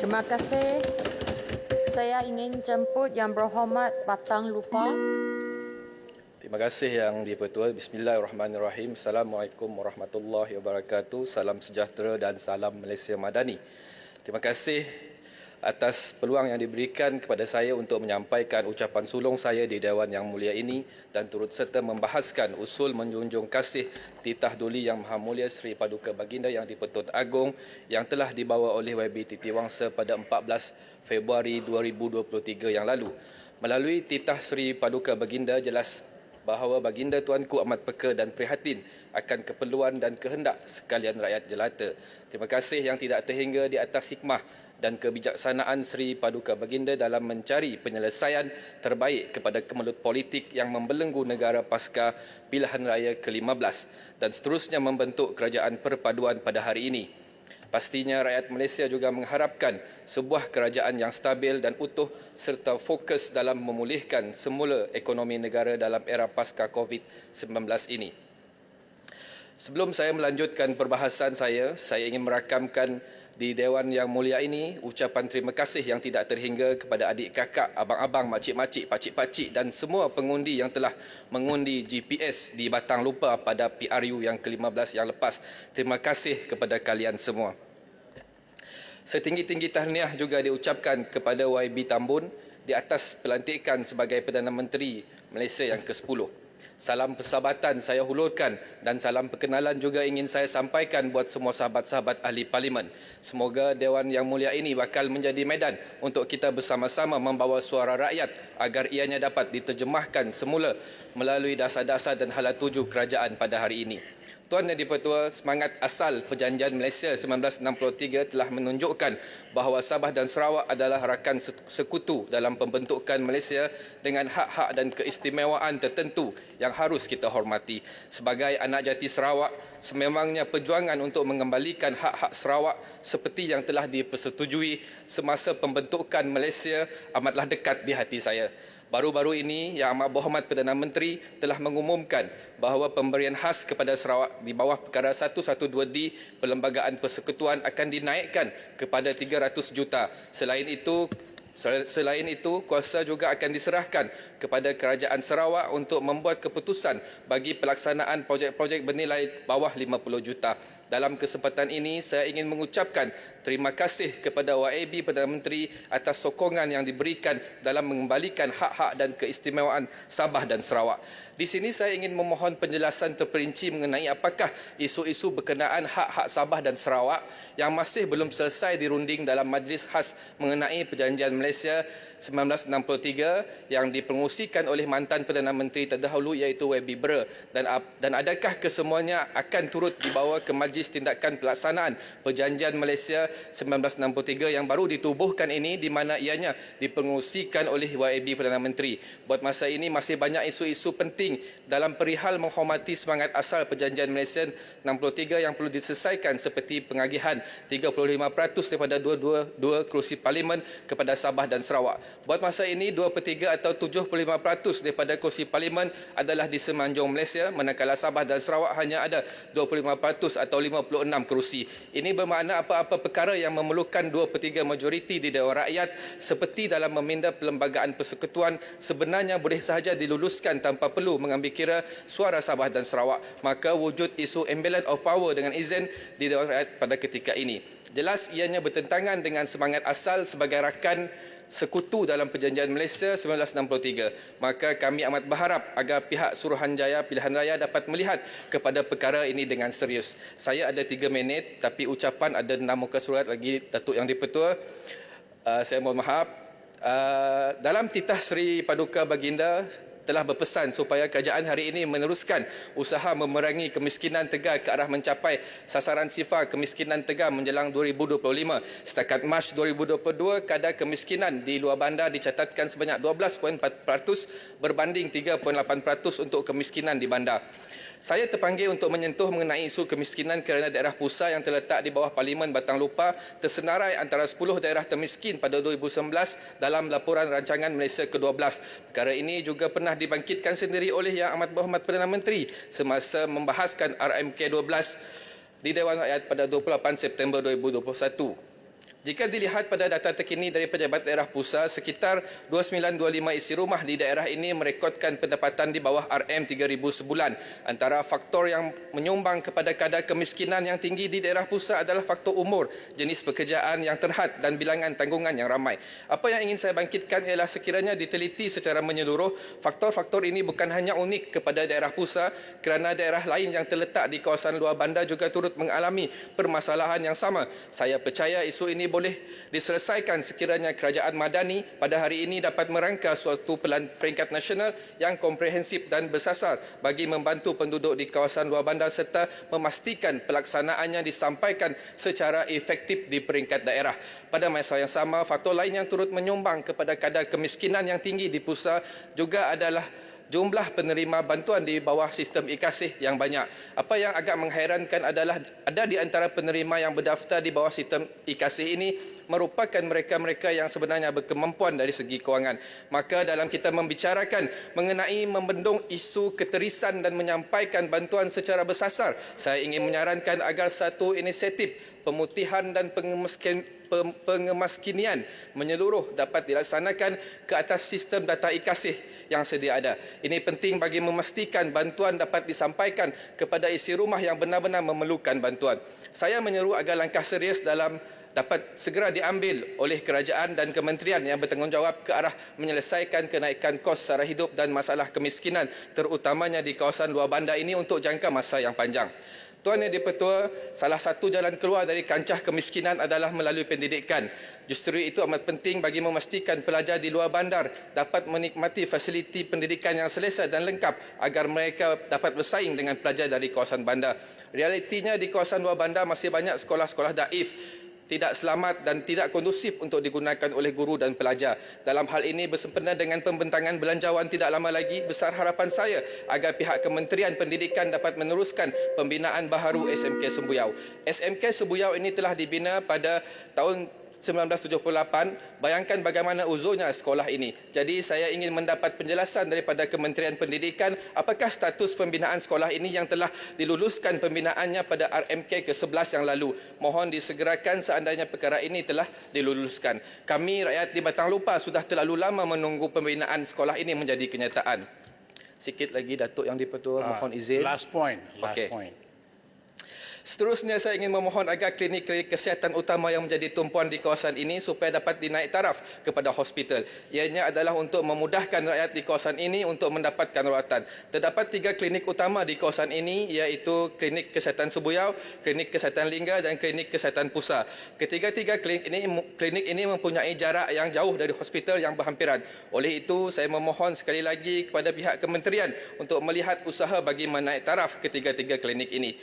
Terima kasih. Saya ingin jemput Yang Berhormat Batang Lupa. Terima kasih Yang di-Pertua. Bismillahirrahmanirrahim. Assalamualaikum warahmatullahi wabarakatuh. Salam sejahtera dan salam Malaysia Madani. Terima kasih atas peluang yang diberikan kepada saya untuk menyampaikan ucapan sulung saya di Dewan Yang Mulia ini dan turut serta membahaskan usul menjunjung kasih titah duli Yang Maha Mulia Seri Paduka Baginda Yang di-Pertuan Agong yang telah dibawa oleh YB Titi Wangsa pada 14 Februari 2023 yang lalu. Melalui titah Seri Paduka Baginda jelas bahawa Baginda Tuanku amat peka dan prihatin akan keperluan dan kehendak sekalian rakyat jelata. Terima kasih yang tidak terhingga di atas hikmah dan kebijaksanaan Seri Paduka Baginda dalam mencari penyelesaian terbaik kepada kemelut politik yang membelenggu negara pasca pilihan raya ke-15 dan seterusnya membentuk kerajaan perpaduan pada hari ini. Pastinya rakyat Malaysia juga mengharapkan sebuah kerajaan yang stabil dan utuh serta fokus dalam memulihkan semula ekonomi negara dalam era pasca COVID-19 ini. Sebelum saya melanjutkan perbahasan saya ingin merakamkan di Dewan Yang Mulia ini ucapan terima kasih yang tidak terhingga kepada adik kakak, abang-abang, makcik-makcik, pakcik-pakcik dan semua pengundi yang telah mengundi GPS di Batang Lupa pada PRU yang ke-15 yang lepas. Terima kasih kepada kalian semua. Setinggi-tinggi tahniah juga diucapkan kepada YB Tambun di atas pelantikan sebagai Perdana Menteri Malaysia yang ke-10. Salam persahabatan saya hulurkan dan salam perkenalan juga ingin saya sampaikan buat semua sahabat-sahabat ahli parlimen. Semoga Dewan Yang Mulia ini bakal menjadi medan untuk kita bersama-sama membawa suara rakyat agar ianya dapat diterjemahkan semula melalui dasar-dasar dan hala tuju kerajaan pada hari ini. Tuan Yang di-Pertua, semangat asal Perjanjian Malaysia 1963 telah menunjukkan bahawa Sabah dan Sarawak adalah rakan sekutu dalam pembentukan Malaysia dengan hak-hak dan keistimewaan tertentu yang harus kita hormati. Sebagai anak jati Sarawak, sememangnya perjuangan untuk mengembalikan hak-hak Sarawak seperti yang telah dipersetujui semasa pembentukan Malaysia amatlah dekat di hati saya. Baru-baru ini, Yang Amat Berhormat Perdana Menteri telah mengumumkan bahawa pemberian khas kepada Sarawak di bawah perkara 112D Perlembagaan Persekutuan akan dinaikkan kepada 300 juta. Selain itu, kuasa juga akan diserahkan kepada Kerajaan Sarawak untuk membuat keputusan bagi pelaksanaan projek-projek bernilai bawah 50 juta. Dalam kesempatan ini, saya ingin mengucapkan terima kasih kepada YAB Perdana Menteri atas sokongan yang diberikan dalam mengembalikan hak-hak dan keistimewaan Sabah dan Sarawak. Di sini saya ingin memohon penjelasan terperinci mengenai apakah isu-isu berkenaan hak-hak Sabah dan Sarawak yang masih belum selesai dirunding dalam Majlis Khas mengenai Perjanjian Malaysia 1963 yang dipengusikan oleh mantan Perdana Menteri terdahulu iaitu YB Bra dan adakah kesemuanya akan turut dibawa ke Majlis Tindakan Pelaksanaan Perjanjian Malaysia 1963 yang baru ditubuhkan ini di mana ianya dipengusikan oleh YB Perdana Menteri. Buat masa ini masih banyak isu-isu penting dalam perihal menghormati semangat asal Perjanjian Malaysia 63 yang perlu diselesaikan seperti pengagihan 35% daripada dua kerusi parlimen kepada Sabah dan Sarawak. Buat masa ini 2/3 atau 75% daripada kursi parlimen adalah di semenanjung Malaysia, manakala Sabah dan Sarawak hanya ada 25% atau 56 kerusi. Ini bermakna apa-apa perkara yang memerlukan 2/3 majoriti di Dewan Rakyat seperti dalam meminda Perlembagaan Persekutuan sebenarnya boleh sahaja diluluskan tanpa perlu mengambil kira suara Sabah dan Sarawak. Maka wujud isu imbalance of power dengan izin di Dewan Rakyat pada ketika ini. Jelas ianya bertentangan dengan semangat asal sebagai rakan sekutu dalam Perjanjian Malaysia 1963. Maka kami amat berharap agar pihak Suruhanjaya Pilihan Raya dapat melihat kepada perkara ini dengan serius. Saya ada 3 minit tapi ucapan ada 6 muka surat lagi, Datuk Yang di-Pertua. Saya mohon maaf. Dalam titah Seri Paduka Baginda telah berpesan supaya kerajaan hari ini meneruskan usaha memerangi kemiskinan tegar ke arah mencapai sasaran sifar kemiskinan tegar menjelang 2025. Setakat Mac 2022, kadar kemiskinan di luar bandar dicatatkan sebanyak 12.4% berbanding 3.8% untuk kemiskinan di bandar. Saya terpanggil untuk menyentuh mengenai isu kemiskinan kerana daerah Pusa yang terletak di bawah Parlimen Batang Lupa tersenarai antara 10 daerah termiskin pada 2019 dalam laporan rancangan Malaysia ke-12. Perkara ini juga pernah dibangkitkan sendiri oleh Yang Amat Berhormat Perdana Menteri semasa membahaskan RMK 12 di Dewan Rakyat pada 28 September 2021. Jika dilihat pada data terkini dari Pejabat Daerah Pusat, sekitar 2925 isi rumah di daerah ini merekodkan pendapatan di bawah RM3,000 sebulan. Antara faktor yang menyumbang kepada kadar kemiskinan yang tinggi di daerah pusat adalah faktor umur, jenis pekerjaan yang terhad dan bilangan tanggungan yang ramai. Apa yang ingin saya bangkitkan ialah sekiranya diteliti secara menyeluruh, faktor-faktor ini bukan hanya unik kepada daerah pusat kerana daerah lain yang terletak di kawasan luar bandar juga turut mengalami permasalahan yang sama. Saya percaya isu ini boleh diselesaikan sekiranya kerajaan madani pada hari ini dapat merangka suatu peringkat nasional yang komprehensif dan bersasar bagi membantu penduduk di kawasan luar bandar serta memastikan pelaksanaannya disampaikan secara efektif di peringkat daerah. Pada masa yang sama, faktor lain yang turut menyumbang kepada kadar kemiskinan yang tinggi di pusat juga adalah jumlah penerima bantuan di bawah sistem e-Kasih yang banyak. Apa yang agak menghairankan adalah ada di antara penerima yang berdaftar di bawah sistem e-Kasih ini merupakan mereka-mereka yang sebenarnya berkemampuan dari segi kewangan. Maka dalam kita membicarakan mengenai membendung isu keterisan dan menyampaikan bantuan secara bersasar, saya ingin menyarankan agar satu inisiatif pemutihan dan pengemaskinian menyeluruh dapat dilaksanakan ke atas sistem data e-Kasih yang sedia ada. Ini penting bagi memastikan bantuan dapat disampaikan kepada isi rumah yang benar-benar memerlukan bantuan. Saya menyeru agar langkah serius dapat segera diambil oleh kerajaan dan kementerian yang bertanggungjawab ke arah menyelesaikan kenaikan kos sara hidup dan masalah kemiskinan terutamanya di kawasan luar bandar ini untuk jangka masa yang panjang. Tuan Yang di-Pertua, salah satu jalan keluar dari kancah kemiskinan adalah melalui pendidikan. Justru itu amat penting bagi memastikan pelajar di luar bandar dapat menikmati fasiliti pendidikan yang selesa dan lengkap agar mereka dapat bersaing dengan pelajar dari kawasan bandar. Realitinya di kawasan luar bandar masih banyak sekolah-sekolah daif, tidak selamat dan tidak kondusif untuk digunakan oleh guru dan pelajar. Dalam hal ini bersempena dengan pembentangan belanjawan tidak lama lagi, besar harapan saya agar pihak Kementerian Pendidikan dapat meneruskan pembinaan baharu SMK Sembuyau. SMK Sembuyau ini telah dibina pada tahun 1978. Bayangkan bagaimana uzurnya sekolah ini. Jadi saya ingin mendapat penjelasan daripada Kementerian Pendidikan apakah status pembinaan sekolah ini yang telah diluluskan pembinaannya pada RMK ke-11 yang lalu. Mohon disegerakan seandainya perkara ini telah diluluskan. Kami rakyat di Batang Lupa sudah terlalu lama menunggu pembinaan sekolah ini menjadi kenyataan. Sikit lagi Datuk Yang di-Pertua, mohon izin. Last point. Seterusnya saya ingin memohon agar klinik-klinik kesihatan utama yang menjadi tumpuan di kawasan ini supaya dapat dinaik taraf kepada hospital. Ianya adalah untuk memudahkan rakyat di kawasan ini untuk mendapatkan rawatan. Terdapat 3 klinik utama di kawasan ini iaitu Klinik Kesihatan Sembuyau, Klinik Kesihatan Lingga dan Klinik Kesihatan Pusat. Ketiga-tiga klinik ini mempunyai jarak yang jauh dari hospital yang berhampiran. Oleh itu saya memohon sekali lagi kepada pihak kementerian untuk melihat usaha bagi menaik taraf ketiga-tiga klinik ini.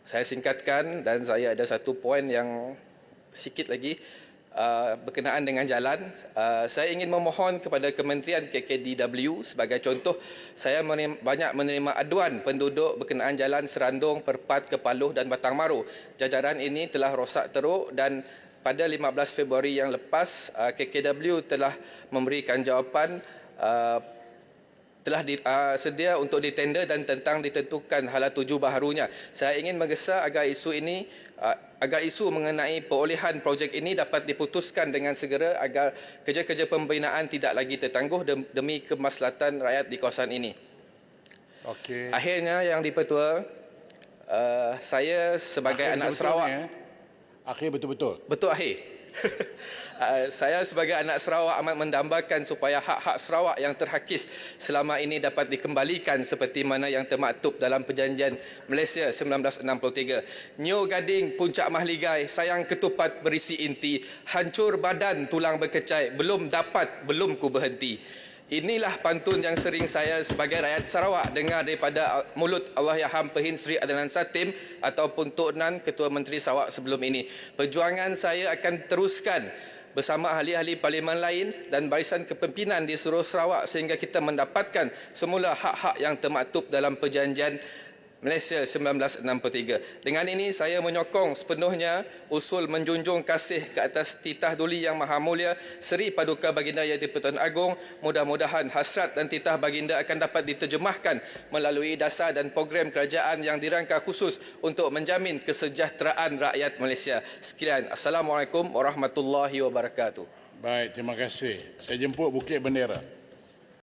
Saya singkatkan dan saya ada satu poin yang sikit lagi berkenaan dengan jalan. Saya ingin memohon kepada Kementerian KKDW sebagai contoh, saya banyak menerima aduan penduduk berkenaan jalan Serandong, Perpat, Kepaluh dan Batang Maru. Jajaran ini telah rosak teruk dan pada 15 Februari yang lepas KKDW telah memberikan jawapan telah sedia untuk ditender dan tentang ditentukan hala tuju baharunya. Saya ingin menggesa agar isu mengenai perolehan projek ini dapat diputuskan dengan segera agar kerja-kerja pembinaan tidak lagi tertangguh demi kemaslahatan rakyat di kawasan ini. Okey. Akhirnya Yang di-Pertua, saya sebagai anak Sarawak, akhir betul-betul. betul akhir. Saya sebagai anak Sarawak amat mendambakan supaya hak-hak Sarawak yang terhakis selama ini dapat dikembalikan seperti mana yang termaktub dalam Perjanjian Malaysia 1963. Nyo Gading Puncak Mahligai, sayang ketupat berisi inti, hancur badan tulang berkecai, belum ku berhenti. Inilah pantun yang sering saya sebagai rakyat Sarawak dengar daripada mulut Allahyarham Pehin Sri Adnan Satim ataupun Tok Nan, Ketua Menteri Sarawak sebelum ini. Perjuangan saya akan teruskan bersama ahli-ahli parlimen lain dan barisan kepimpinan di seluruh Sarawak sehingga kita mendapatkan semula hak-hak yang termaktub dalam Perjanjian Malaysia 1963. Dengan ini saya menyokong sepenuhnya usul menjunjung kasih ke atas titah duli yang maha mulia Seri Paduka Baginda Yang di-Pertuan Agong. Mudah-mudahan hasrat dan titah baginda akan dapat diterjemahkan melalui dasar dan program kerajaan yang dirangka khusus untuk menjamin kesejahteraan rakyat Malaysia. Sekian. Assalamualaikum warahmatullahi wabarakatuh. Baik, terima kasih. Saya jemput Bukit Bendera.